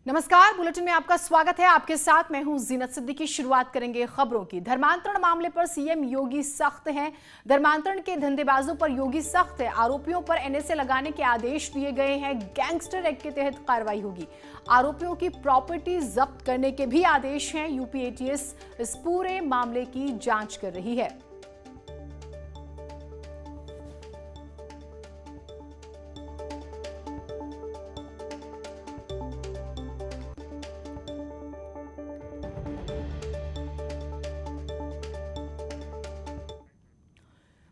नमस्कार, बुलेटिन में आपका स्वागत है। आपके साथ मैं हूं जीनत सिद्दीकी। शुरुआत करेंगे खबरों की। धर्मांतरण मामले पर सीएम योगी सख्त हैं। धर्मांतरण के धंधेबाजों पर योगी सख्त है। आरोपियों पर एनएसए लगाने के आदेश दिए गए हैं। गैंगस्टर एक्ट के तहत कार्रवाई होगी। आरोपियों की प्रॉपर्टी जब्त करने के भी आदेश हैं। यूपी एटीएस इस पूरे मामले की जांच कर रही है।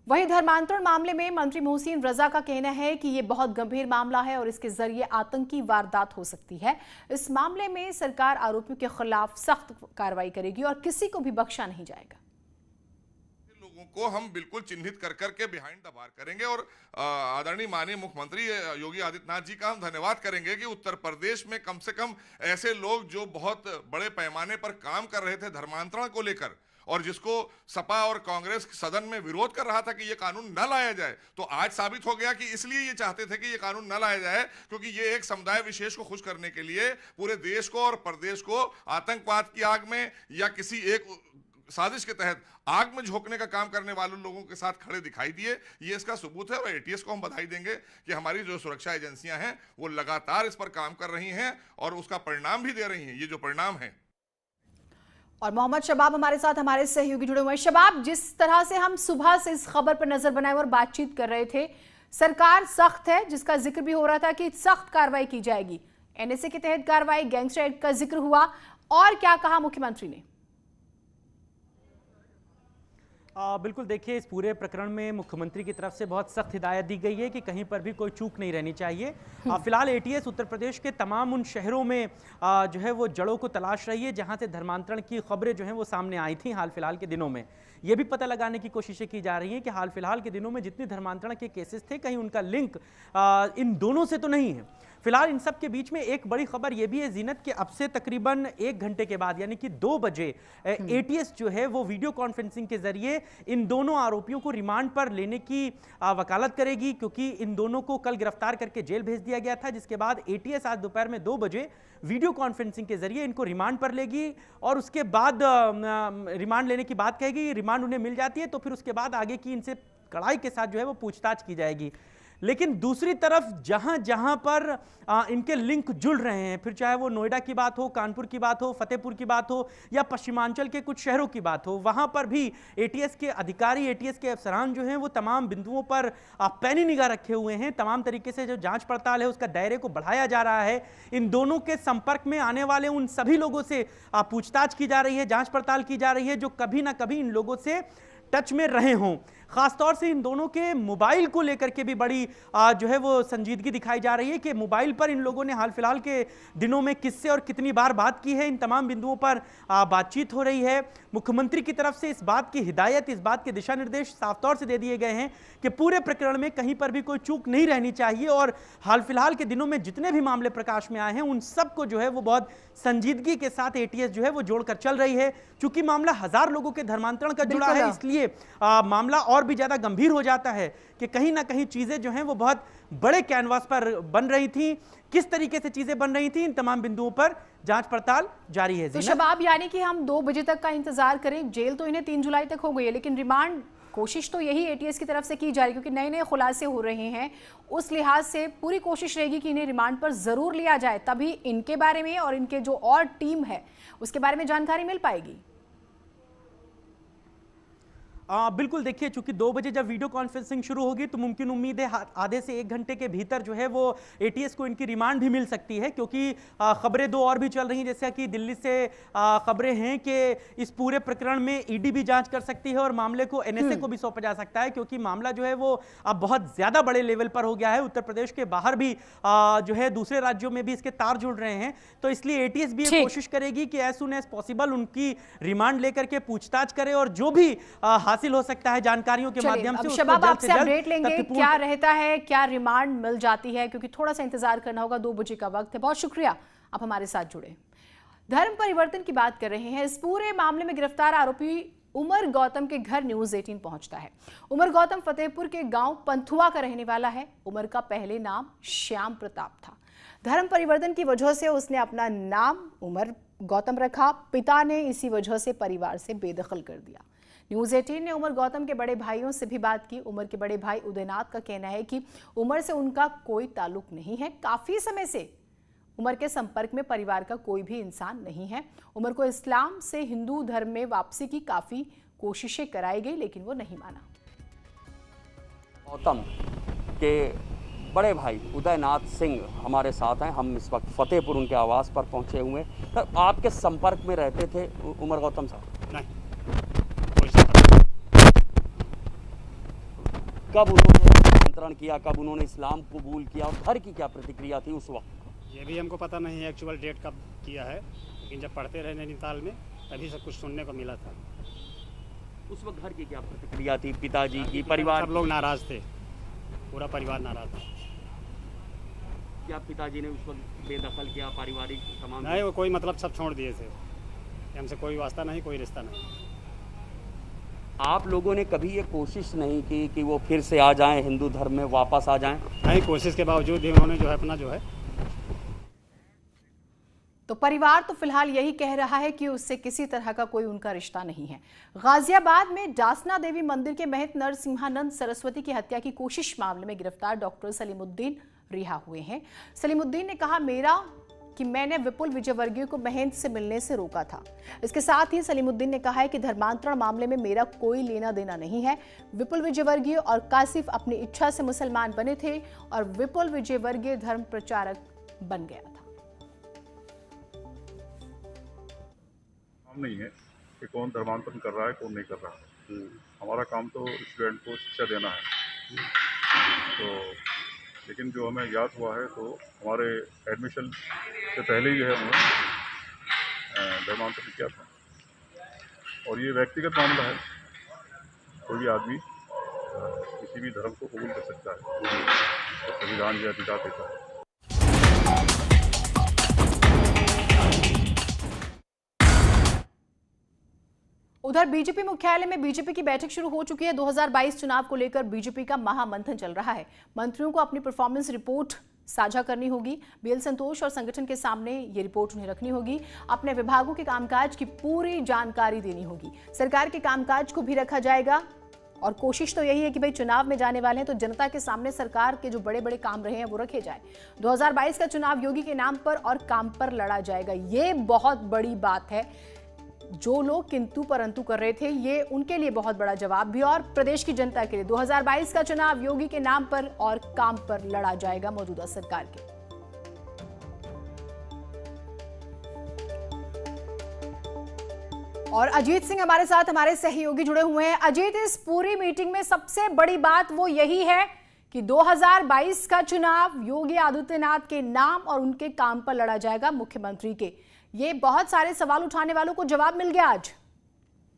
वहीं धर्मांतरण मामले में मंत्री मोहसिन रजा का कहना है कि यह बहुत गंभीर मामला है और इसके जरिए आतंकी वारदात हो सकती है। इस मामले में सरकार आरोपियों के खिलाफ सख्त कार्रवाई करेगी और किसी को भी बख्शा नहीं जाएगा। लोगों को हम बिल्कुल चिन्हित कर करके बिहाइंड द बार करेंगे और आदरणीय माननीय मुख्यमंत्री योगी आदित्यनाथ जी का हम धन्यवाद करेंगे कि उत्तर प्रदेश में कम से कम ऐसे लोग जो बहुत बड़े पैमाने पर काम कर रहे थे धर्मांतरण को लेकर और जिसको सपा और कांग्रेस सदन में विरोध कर रहा था कि ये कानून न लाया जाए, तो आज साबित हो गया कि इसलिए ये चाहते थे कि ये कानून न लाया जाए क्योंकि ये एक समुदाय विशेष को खुश करने के लिए पूरे देश को और प्रदेश को आतंकवाद की आग में या किसी एक साजिश के तहत आग में झोंकने का काम करने वाले लोगों के साथ खड़े दिखाई दिए। ये इसका सबूत है और एटीएस को हम बधाई देंगे कि हमारी जो सुरक्षा एजेंसियां हैं वो लगातार इस पर काम कर रही हैं और उसका परिणाम भी दे रही हैं। ये जो परिणाम है। और मोहम्मद शबाब हमारे साथ हमारे सहयोगी जुड़े हुए हैं। शबाब, जिस तरह से हम सुबह से इस खबर पर नजर बनाए और बातचीत कर रहे थे, सरकार सख्त है, जिसका जिक्र भी हो रहा था कि सख्त कार्रवाई की जाएगी। एनएसए के तहत कार्रवाई, गैंगस्टर एक्ट का जिक्र हुआ, और क्या कहा मुख्यमंत्री ने? बिल्कुल, देखिए, इस पूरे प्रकरण में मुख्यमंत्री की तरफ से बहुत सख्त हिदायत दी गई है कि कहीं पर भी कोई चूक नहीं रहनी चाहिए। फिलहाल एटीएस उत्तर प्रदेश के तमाम उन शहरों में जो है वो जड़ों को तलाश रही है जहां से धर्मांतरण की खबरें जो हैं वो सामने आई थी हाल फिलहाल के दिनों में। ये भी पता लगाने की कोशिशें की जा रही हैं कि हाल फिलहाल के दिनों में जितने धर्मांतरण के केसेस थे कहीं उनका लिंक इन दोनों से तो नहीं है। फिलहाल इन सब के बीच में एक बड़ी खबर यह भी है जीनत कि अब से तकरीबन 1 घंटे के बाद यानी कि 2 बजे एटीएस जो है वो वीडियो कॉन्फ्रेंसिंग के जरिए इन दोनों आरोपियों को रिमांड पर लेने की वकालत करेगी, क्योंकि इन दोनों को कल गिरफ्तार करके जेल भेज दिया गया था, जिसके बाद एटीएस आज दोपहर में 2 बजे वीडियो कॉन्फ्रेंसिंग के जरिए इनको रिमांड पर लेगी और उसके बाद रिमांड लेने की बात कहेगी। रिमांड उन्हें मिल जाती है तो फिर उसके बाद आगे की इनसे कड़ाई के साथ जो है वो पूछताछ की जाएगी। लेकिन दूसरी तरफ जहां जहां पर इनके लिंक जुड़ रहे हैं, फिर चाहे वो नोएडा की बात हो, कानपुर की बात हो, फतेहपुर की बात हो या पश्चिमांचल के कुछ शहरों की बात हो, वहां पर भी एटीएस के अधिकारी, एटीएस के अफसरान जो हैं वो तमाम बिंदुओं पर पैनी निगाह रखे हुए हैं। तमाम तरीके से जो जांच पड़ताल है उसका दायरे को बढ़ाया जा रहा है। इन दोनों के संपर्क में आने वाले उन सभी लोगों से पूछताछ की जा रही है, जांच पड़ताल की जा रही है जो कभी ना कभी इन लोगों से टच में रहे हों। खासतौर से इन दोनों के मोबाइल को लेकर के भी बड़ी जो है वो संजीदगी दिखाई जा रही है कि मोबाइल पर इन लोगों ने हाल फिलहाल के दिनों में किससे और कितनी बार बात की है। इन तमाम बिंदुओं पर बातचीत हो रही है। मुख्यमंत्री की तरफ से इस बात की हिदायत, इस बात के दिशा निर्देश साफ तौर से दे दिए गए हैं कि पूरे प्रकरण में कहीं पर भी कोई चूक नहीं रहनी चाहिए और हाल फिलहाल के दिनों में जितने भी मामले प्रकाश में आए हैं उन सबको जो है वो बहुत संजीदगी के साथ एटीएस जो है वो जोड़कर चल रही है। चूंकि मामला 1000 लोगों के धर्मांतरण का जुड़ा है, इसलिए मामला और भी ज्यादा गंभीर हो जाता है कि कहीं ना कहीं चीजें जो हैं वो बहुत बड़े कैनवास पर बन रही थी। किस तरीके से चीजें बन रही थी, इन तमाम बिंदुओं पर जांच पड़ताल जारी है। तो शबाब, यानी कि हम 2 बजे तक का इंतजार करें। जेल तो इन्हें 3 जुलाई तक हो गई है, लेकिन रिमांड कोशिश तो यही एटीएस की तरफ से की जा रही है क्योंकि नए नए खुलासे हो रहे हैं। उस लिहाज से पूरी कोशिश रहेगी कि इन्हें रिमांड पर जरूर लिया जाए, तभी इनके बारे में और इनके जो और टीम है उसके बारे में जानकारी मिल पाएगी। बिल्कुल, देखिए, चूंकि 2 बजे जब वीडियो कॉन्फ्रेंसिंग शुरू होगी तो मुमकिन उम्मीद है आधे से 1 घंटे के भीतर जो है वो एटीएस को इनकी रिमांड भी मिल सकती है, क्योंकि खबरें 2 और भी चल रही हैं। जैसा कि दिल्ली से खबरें हैं कि इस पूरे प्रकरण में ईडी भी जांच कर सकती है और मामले को एनएसए को भी सौंपा जा सकता है, क्योंकि मामला जो है वो अब बहुत ज्यादा बड़े लेवल पर हो गया है। उत्तर प्रदेश के बाहर भी जो है दूसरे राज्यों में भी इसके तार जुड़ रहे हैं, तो इसलिए एटीएस भी कोशिश करेगी कि एज सुन एज पॉसिबल उनकी रिमांड लेकर के पूछताछ करे और जो भी हासिल हो सकता है जानकारियों के माध्यम से। शबाब, आपसे अपडेट लेंगे क्या रहता है, क्या रिमांड मिल जाती है, क्योंकि थोड़ा सा इंतजार करना होगा। 2 बजे का वक्त है। बहुत शुक्रिया आप हमारे साथ जुड़े। धर्म परिवर्तन की बात कर रहे हैं। इस पूरे मामले में गिरफ्तार आरोपी उमर गौतम के घर न्यूज 18 पहुंचता है। उमर गौतम फतेहपुर के गांव पंथुआ का रहने वाला है। उमर का पहले नाम श्याम प्रताप था। धर्म परिवर्तन की वजह से उसने अपना नाम उमर गौतम रखा। पिता ने इसी वजह से परिवार से बेदखल कर दिया। न्यूज़ 18 ने उमर गौतम के बड़े भाइयों से भी बात की। उमर के बड़े भाई उदयनाथ का कहना है कि उमर से उनका कोई ताल्लुक नहीं है। काफी समय से उमर के संपर्क में परिवार का कोई भी इंसान नहीं है। उमर को इस्लाम से हिंदू धर्म में वापसी की काफी कोशिशें कराई गई, लेकिन वो नहीं माना। गौतम के बड़े भाई उदयनाथ सिंह हमारे साथ हैं। हम इस वक्त फतेहपुर उनके आवास पर पहुंचे हुए हैं। तो आपके संपर्क में रहते थे उमर गौतम साहब? नहीं, कोई संपर्क। कब उन्होंने आमंत्रण किया, कब उन्होंने इस्लाम कबूल किया और घर की क्या प्रतिक्रिया थी उस वक्त? ये भी हमको पता नहीं है एक्चुअल डेट कब किया है, लेकिन जब पढ़ते रहे नैनीताल में तभी सब कुछ सुनने को मिला था। उस वक्त घर की क्या प्रतिक्रिया थी, पिताजी की, परिवार? सब लोग नाराज थे, पूरा परिवार नाराज था। क्या पिताजी ने उस वक्त बेदखल किया पारिवारिक तमाम? नहीं, वो कोई मतलब सब छोड़ दिए थे। हमसे कोई वास्ता नहीं, कोई रिश्ता नहीं। आप लोगों ने कभी ये कोशिश नहीं की कि वो फिर से आ जाएं, हिंदू धर्म में वापस आ जाएं? नहीं, कोशिश के बावजूद भी उन्होंने जो है अपना जो है। तो परिवार तो फिलहाल यही कह रहा है कि उससे किसी तरह का कोई उनका रिश्ता नहीं है। गाजियाबाद में डासना देवी मंदिर के महंत नरसिम्हानंद सरस्वती की हत्या की कोशिश मामले में गिरफ्तार डॉक्टर सलीमुद्दीन रिहा हुए हैं। सलीमुद्दीन ने कहा मैंने विपुल विजयवर्गीय को महंत से मिलने से रोका था। इसके साथ ही सलीमुद्दीन ने कहा है कि धर्मांतरण मामले में मेरा कोई लेना देना नहीं है। विपुल विजयवर्गीय और कासिफ अपनी इच्छा से मुसलमान बने थे और विपुल विजयवर्गीय धर्म प्रचारक बन गया था। नहीं है कि कौन धर्मांतरण कर रहा है, कौन नहीं कर रहा है। हमारा काम तो स्टूडेंट को शिक्षा देना है। तो लेकिन जो हमें याद हुआ है तो हमारे एडमिशन से पहले ही जो है उन्होंने धर्मांतरण किया था। और ये व्यक्तिगत मामला है, कोई भी आदमी किसी भी धर्म को कबूल कर सकता है, तो संविधान यह अधिकार देता है। उधर बीजेपी मुख्यालय में बीजेपी की बैठक शुरू हो चुकी है। 2022 चुनाव को लेकर बीजेपी का महामंथन चल रहा है। मंत्रियों को अपनी परफॉर्मेंस रिपोर्ट साझा करनी होगी। बीएल संतोष और संगठन के सामने ये रिपोर्ट उन्हें रखनी होगी। अपने विभागों के कामकाज की पूरी जानकारी देनी होगी। सरकार के कामकाज को भी रखा जाएगा और कोशिश तो यही है कि भाई चुनाव में जाने वाले हैं तो जनता के सामने सरकार के जो बड़े बड़े काम रहे हैं वो रखे जाए। 2022 का चुनाव योगी के नाम पर और काम पर लड़ा जाएगा, ये बहुत बड़ी बात है। जो लोग किंतु परंतु कर रहे थे, ये उनके लिए बहुत बड़ा जवाब भी और प्रदेश की जनता के लिए 2022 का चुनाव योगी के नाम पर और काम पर लड़ा जाएगा मौजूदा सरकार के। और अजीत सिंह हमारे साथ, हमारे सहयोगी जुड़े हुए हैं। अजीत, इस पूरी मीटिंग में सबसे बड़ी बात वो यही है कि 2022 का चुनाव योगी आदित्यनाथ के नाम और उनके काम पर लड़ा जाएगा, मुख्यमंत्री के। ये बहुत सारे सवाल उठाने वालों को जवाब मिल गया आज।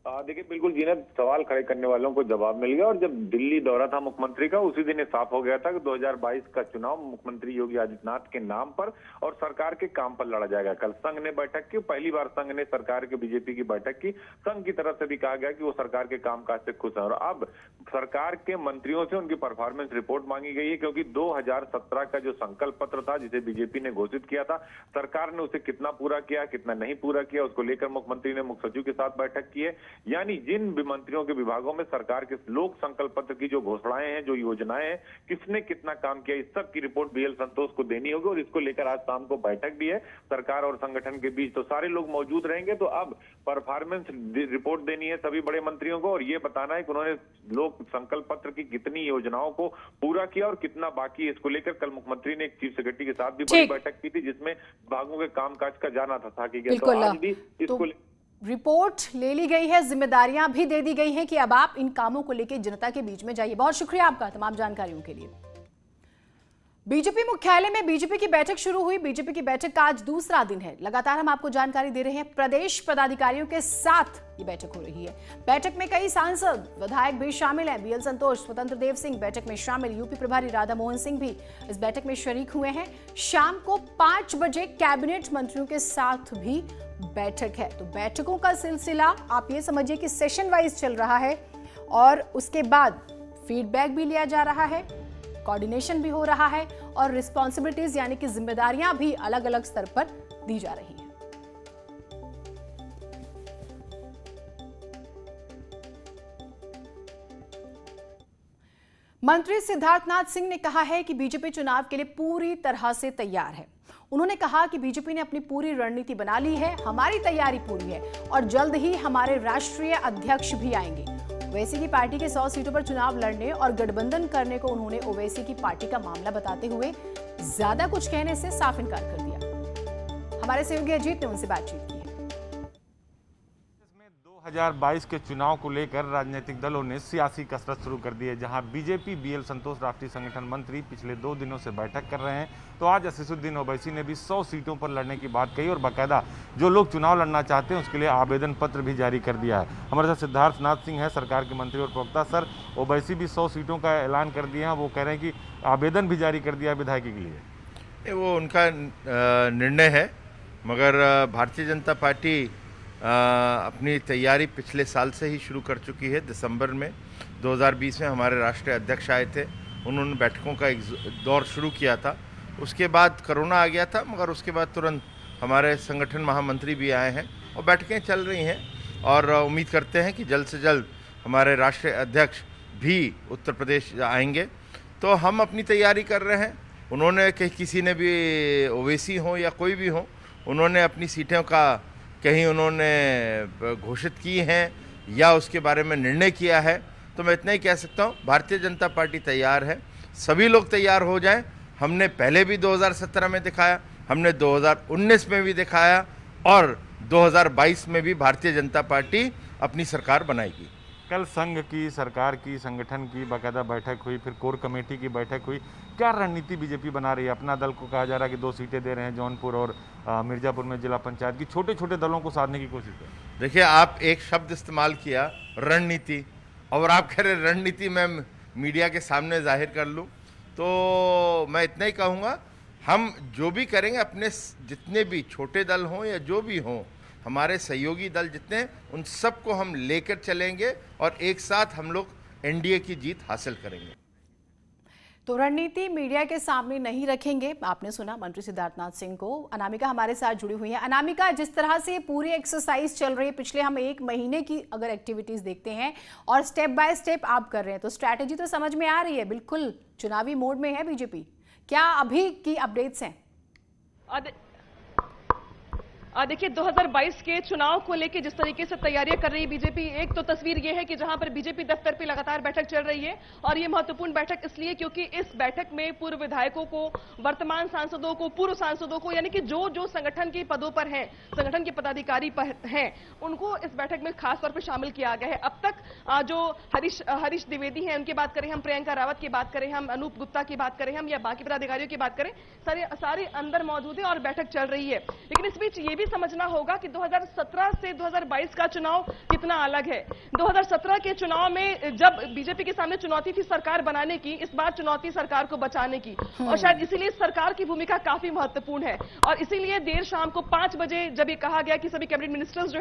देखिए, बिल्कुल जीनत, सवाल खड़े करने वालों को जवाब मिल गया। और जब दिल्ली दौरा था मुख्यमंत्री का, उसी दिन साफ हो गया था कि 2022 का चुनाव मुख्यमंत्री योगी आदित्यनाथ के नाम पर और सरकार के काम पर लड़ा जाएगा। कल संघ ने बैठक की, पहली बार संघ ने सरकार के बीजेपी की बैठक की। संघ की तरफ से भी कहा गया कि वो सरकार के कामकाज से खुश है। और अब सरकार के मंत्रियों से उनकी परफॉर्मेंस रिपोर्ट मांगी गई है, क्योंकि 2017 का जो संकल्प पत्र था जिसे बीजेपी ने घोषित किया था, सरकार ने उसे कितना पूरा किया, कितना नहीं पूरा किया, उसको लेकर मुख्यमंत्री ने मुख्य सचिव के साथ बैठक की है। यानी जिन मंत्रियों के विभागों में सरकार के लोक संकल्प पत्र की जो घोषणाएं हैं, जो योजनाएं हैं, किसने कितना काम किया, इस सब की रिपोर्ट बीएल संतोष को देनी होगी। और इसको लेकर आज शाम को बैठक भी है सरकार और संगठन के बीच, तो सारे लोग मौजूद रहेंगे। तो अब परफॉर्मेंस रिपोर्ट देनी है सभी बड़े मंत्रियों को और ये बताना है कि उन्होंने लोक संकल्प पत्र की कितनी योजनाओं को पूरा किया और कितना बाकी है। इसको लेकर कल मुख्यमंत्री ने एक चीफ सेक्रेटरी के साथ भी बड़ी बैठक की थी, जिसमें विभागों के कामकाज का जाना था ताकि तो आज भी इसको रिपोर्ट ले ली गई है, जिम्मेदारियां भी दे दी गई हैं कि अब आप इन कामों को लेकर जनता के बीच में जाइए। बहुत शुक्रिया आपका तमाम जानकारियों के लिए। बीजेपी मुख्यालय में बीजेपी की बैठक शुरू हुई। बीजेपी की बैठक का आज दूसरा दिन है। लगातार हम आपको जानकारी दे रहे हैं। प्रदेश पदाधिकारियों के साथ ये बैठक हो रही है। बैठक में कई सांसद, विधायक भी शामिल हैं। बीएल संतोष, स्वतंत्र देव सिंह बैठक में शामिल। यूपी प्रभारी राधा मोहन सिंह भी इस बैठक में शरीक हुए हैं। शाम को 5 बजे कैबिनेट मंत्रियों के साथ भी बैठक है। तो बैठकों का सिलसिला आप ये समझिए कि सेशन वाइज चल रहा है और उसके बाद फीडबैक भी लिया जा रहा है, कोऑर्डिनेशन भी हो रहा है और रिस्पॉन्सिबिलिटीज यानी कि जिम्मेदारियां भी अलग अलग स्तर पर दी जा रही हैं। मंत्री सिद्धार्थनाथ सिंह ने कहा है कि बीजेपी चुनाव के लिए पूरी तरह से तैयार है। उन्होंने कहा कि बीजेपी ने अपनी पूरी रणनीति बना ली है, हमारी तैयारी पूरी है और जल्द ही हमारे राष्ट्रीय अध्यक्ष भी आएंगे। ओवैसी की पार्टी के 100 सीटों पर चुनाव लड़ने और गठबंधन करने को उन्होंने ओवैसी की पार्टी का मामला बताते हुए ज्यादा कुछ कहने से साफ इनकार कर दिया। हमारे सहयोगी अजीत ने उनसे बातचीत की। 2022 के चुनाव को लेकर राजनीतिक दलों ने सियासी कसरत शुरू कर दी है। जहां बीजेपी बीएल संतोष राष्ट्रीय संगठन मंत्री पिछले 2 दिनों से बैठक कर रहे हैं, तो आज असीसुद्दीन ओवैसी ने भी 100 सीटों पर लड़ने की बात कही और बाकायदा जो लोग चुनाव लड़ना चाहते हैं उसके लिए आवेदन पत्र भी जारी कर दिया है। हमारे साथ सिद्धार्थनाथ सिंह है, सरकार के मंत्री और प्रवक्ता। सर, ओवैसी भी 100 सीटों का ऐलान कर दिए हैं, वो कह रहे हैं कि आवेदन भी जारी कर दिया है विधायकी के लिए। वो उनका निर्णय है, मगर भारतीय जनता पार्टी अपनी तैयारी पिछले साल से ही शुरू कर चुकी है। दिसंबर में 2020 में हमारे राष्ट्रीय अध्यक्ष आए थे, उन्होंने बैठकों का एक दौर शुरू किया था। उसके बाद कोरोना आ गया था, मगर उसके बाद तुरंत हमारे संगठन महामंत्री भी आए हैं और बैठकें चल रही हैं और उम्मीद करते हैं कि जल्द से जल्द हमारे राष्ट्रीय अध्यक्ष भी उत्तर प्रदेश आएंगे। तो हम अपनी तैयारी कर रहे हैं। उन्होंने किसी ने भी, ओवैसी हो या कोई भी हो, उन्होंने अपनी सीटों का कहीं उन्होंने घोषित की हैं या उसके बारे में निर्णय किया है, तो मैं इतना ही कह सकता हूँ, भारतीय जनता पार्टी तैयार है। सभी लोग तैयार हो जाएं। हमने पहले भी 2017 में दिखाया, हमने 2019 में भी दिखाया और 2022 में भी भारतीय जनता पार्टी अपनी सरकार बनाएगी। कल संघ की, सरकार की, संगठन की बाकायदा बैठक हुई, फिर कोर कमेटी की बैठक हुई। क्या रणनीति बीजेपी बना रही है? अपना दल को कहा जा रहा है कि 2 सीटें दे रहे हैं, जौनपुर और मिर्जापुर में जिला पंचायत की, छोटे छोटे दलों को साधने की कोशिश है। देखिए, आप एक शब्द इस्तेमाल किया, रणनीति, और आप कह रहे रणनीति मैं मीडिया के सामने जाहिर कर लूँ, तो मैं इतना ही कहूँगा, हम जो भी करेंगे अपने जितने भी छोटे दल हों या जो भी हों, हमारे सहयोगी दल जितने, उन सबको हम लेकर चलेंगे और एक साथ हम लोग एनडीए की जीत हासिल करेंगे। तो रणनीति मीडिया के सामने नहीं रखेंगे, आपने सुना मंत्री सिद्धार्थनाथ सिंह को। अनामिका हमारे साथ जुड़ी हुई है। अनामिका, जिस तरह से पूरी एक्सरसाइज चल रही है, पिछले हम 1 महीने की अगर एक्टिविटीज देखते हैं और स्टेप बाय स्टेप आप कर रहे हैं, तो स्ट्रैटेजी तो समझ में आ रही है, बिल्कुल चुनावी मोड में है बीजेपी। क्या अभी की अपडेट्स हैं? देखिए, 2022 के चुनाव को लेकर जिस तरीके से तैयारियां कर रही है बीजेपी, एक तो तस्वीर ये है कि जहां पर बीजेपी दफ्तर पे लगातार बैठक चल रही है, और ये महत्वपूर्ण बैठक इसलिए क्योंकि इस बैठक में पूर्व विधायकों को, वर्तमान सांसदों को, पूर्व सांसदों को, यानी कि जो जो संगठन के पदों पर हैं, संगठन के पदाधिकारी हैं, उनको इस बैठक में खास तौर पर शामिल किया गया है। अब तक जो हरीश द्विवेदी हैं, उनकी बात करें हम, प्रियंका रावत की बात करें हम, अनूप गुप्ता की बात करें हम, या बाकी पदाधिकारियों की बात करें, सारे अंदर मौजूद है और बैठक चल रही है। लेकिन इस बीच ये भी समझना होगा कि 2017 से 2022 का चुनाव कितना अलग है। 2017 के चुनाव में जब बीजेपी के सामने चुनौती थी सरकार बनाने की, इस बार चुनौती सरकार को बचाने की, और शायद इसीलिए सरकार की भूमिका काफी महत्वपूर्ण है। और इसीलिए देर शाम को 5 बजे जब ये कहा गया कि सभी कैबिनेट मिनिस्टर्स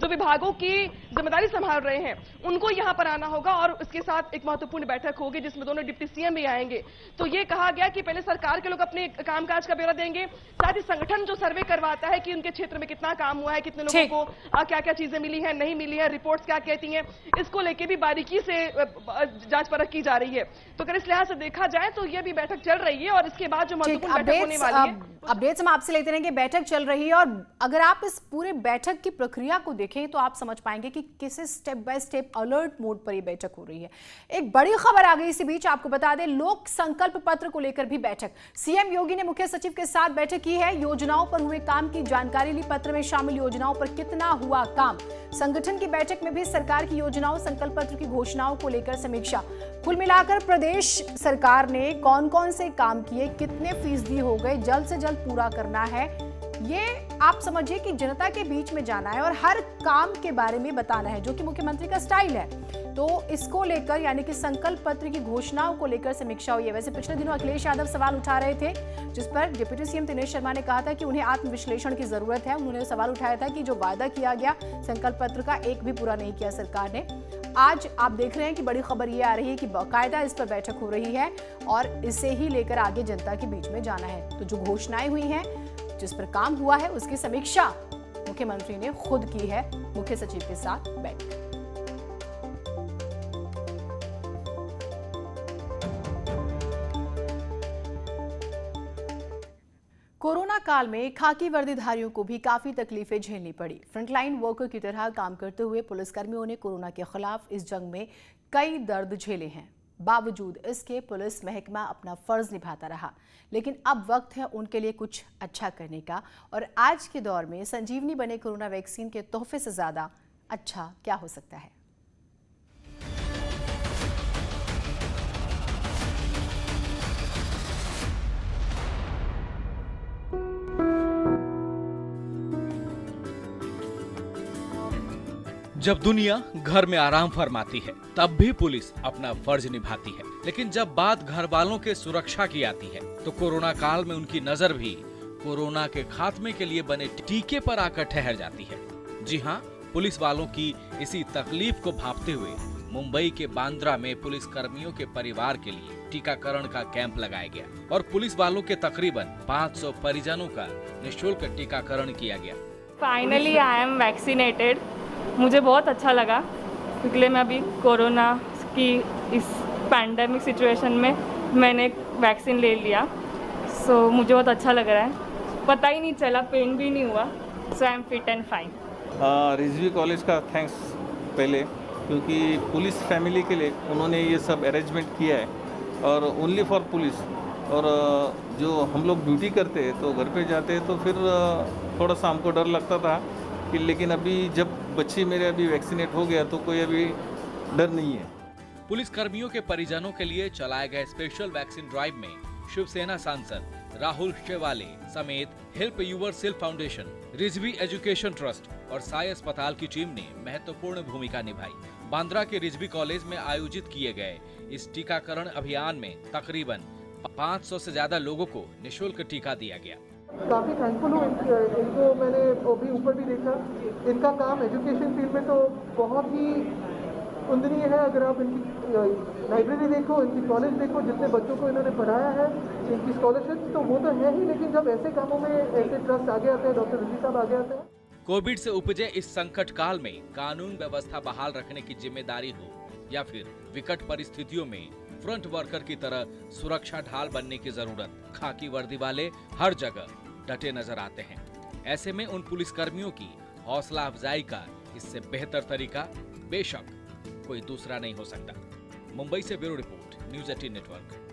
जो विभागों की जिम्मेदारी संभाल रहे हैं, उनको यहां पर आना होगा और उसके साथ एक महत्वपूर्ण बैठक होगी जिसमें दोनों डिप्टी सीएम भी आएंगे। तो ये कहा गया कि पहले सरकार के लोग अपने कामकाज का ब्यौरा देंगे, साथ ही संगठन जो सर्वे करवाता है कि उनके क्षेत्र में कितना काम हुआ है, कितने लोगों को क्या क्या चीजें मिली है, नहीं मिली है, रिपोर्ट्स क्या कहती हैं, इसको लेके भी बारीकी से जांच परख की जा रही है। तो अगर इस लिहाज से देखा जाए तो ये भी बैठक चल रही है और इसके बाद जो महत्वपूर्ण बैठक होने वाली है, अपडेट्स हम आपसे लेते रहेंगे। बैठक चल रही है और अगर आप इस पूरे बैठक की प्रक्रिया को देखें तो आप समझ पाएंगे कि किसी step by step alert mode पर ये बैठक हो रही है। एक बड़ी खबर आ गई इसी बीच, आपको बता दें, लोक संकल्प पत्र को लेकर भी बैठक। सीएम योगी ने मुख्य सचिव के साथ बैठक की है, योजनाओं पर हुए काम की जानकारी ली, पत्र में शामिल योजनाओं पर कितना हुआ काम। संगठन की बैठक में भी सरकार की योजनाओं, संकल्प पत्र की घोषणाओं को लेकर समीक्षा। कुल मिलाकर प्रदेश सरकार ने कौन कौन से काम किए, कितने फीसदी हो गए, जल्द से जल्द पूरा करना है, ये आप समझिए कि जनता के बीच में जाना है और हर काम के बारे में बताना है, जो कि मुख्यमंत्री का स्टाइल है। तो इसको लेकर यानी कि संकल्प पत्र की घोषणाओं को लेकर समीक्षा हुई है। वैसे पिछले दिनों अखिलेश यादव सवाल उठा रहे थे, जिस पर डिप्टी सीएम दिनेश शर्मा ने कहा था कि उन्हें आत्मविश्लेषण की जरूरत है। उन्होंने सवाल उठाया था कि जो वादा किया गया संकल्प पत्र का, एक भी पूरा नहीं किया सरकार ने। आज आप देख रहे हैं कि बड़ी खबर ये आ रही है कि बाकायदा इस पर बैठक हो रही है और इसे ही लेकर आगे जनता के बीच में जाना है। तो जो घोषणाएं हुई हैं, जिस पर काम हुआ है, उसकी समीक्षा मुख्यमंत्री ने खुद की है मुख्य सचिव के साथ बैठक। कोरोना काल में खाकी वर्दीधारियों को भी काफी तकलीफें झेलनी पड़ी। फ्रंटलाइन वर्कर की तरह काम करते हुए पुलिसकर्मियों ने कोरोना के खिलाफ इस जंग में कई दर्द झेले हैं। बावजूद इसके पुलिस महकमा अपना फर्ज निभाता रहा, लेकिन अब वक्त है उनके लिए कुछ अच्छा करने का। और आज के दौर में संजीवनी बने कोरोना वैक्सीन के तोहफे से ज्यादा अच्छा क्या हो सकता है। जब दुनिया घर में आराम फरमाती है तब भी पुलिस अपना फर्ज निभाती है, लेकिन जब बात घर वालों के सुरक्षा की आती है तो कोरोना काल में उनकी नजर भी कोरोना के खात्मे के लिए बने टीके पर आकर ठहर जाती है। जी हाँ, पुलिस वालों की इसी तकलीफ को भांपते हुए मुंबई के बांद्रा में पुलिस कर्मियों के परिवार के लिए टीकाकरण का कैंप लगाया गया और पुलिस वालों के तकरीबन 500 परिजनों का निःशुल्क टीकाकरण किया गया। Finally I am vaccinated. मुझे बहुत अच्छा लगा क्योंकि मैं अभी कोरोना की इस पैंडेमिक सिचुएशन में मैंने वैक्सीन ले लिया। सो मुझे बहुत अच्छा लग रहा है, पता ही नहीं चला, पेन भी नहीं हुआ। So I am fit and fine. Rizvi college का थैंक्स पहले, क्योंकि पुलिस फैमिली के लिए उन्होंने ये सब अरेंजमेंट किया है और ओनली फॉर पुलिस। और जो हम लोग ड्यूटी करते हैं तो घर पे जाते हैं तो फिर थोड़ा सा हमको डर लगता था कि, लेकिन अभी जब बच्चे मेरे अभी वैक्सीनेट हो गया तो कोई अभी डर नहीं है। पुलिस कर्मियों के परिजनों के लिए चलाए गए स्पेशल वैक्सीन ड्राइव में शिवसेना सांसद राहुल शेवाले समेत help yourself foundation, Rizvi education trust और साई अस्पताल की टीम ने महत्वपूर्ण भूमिका निभाई। बांद्रा के रिजवी कॉलेज में आयोजित किए गए इस टीकाकरण अभियान में तकरीबन 500 से ज्यादा लोगों को निःशुल्क टीका दिया गया। काफ़ी थैंकफुल हूँ इनको मैंने अभी ऊपर भी देखा। इनका काम एजुकेशन फील्ड में तो बहुत ही उल्लेखनीय है। अगर आप इनकी लाइब्रेरी देखो, इनकी कॉलेज देखो, जितने बच्चों को इन्होंने पढ़ाया है, इनकी स्कॉलरशिप तो वो तो है ही, लेकिन जब ऐसे कामों में ऐसे ट्रस्ट आगे आते हैं, डॉक्टर ऋषि साहब आगे आते हैं। कोविड से उपजे इस संकट काल में कानून व्यवस्था बहाल रखने की जिम्मेदारी हो या फिर विकट परिस्थितियों में फ्रंट वर्कर की तरह सुरक्षा ढाल बनने की जरूरत, खाकी वर्दी वाले हर जगह डटे नजर आते हैं। ऐसे में उन पुलिसकर्मियों की हौसला अफजाई का इससे बेहतर तरीका बेशक कोई दूसरा नहीं हो सकता। मुंबई से ब्यूरो रिपोर्ट, न्यूज़ 18 नेटवर्क।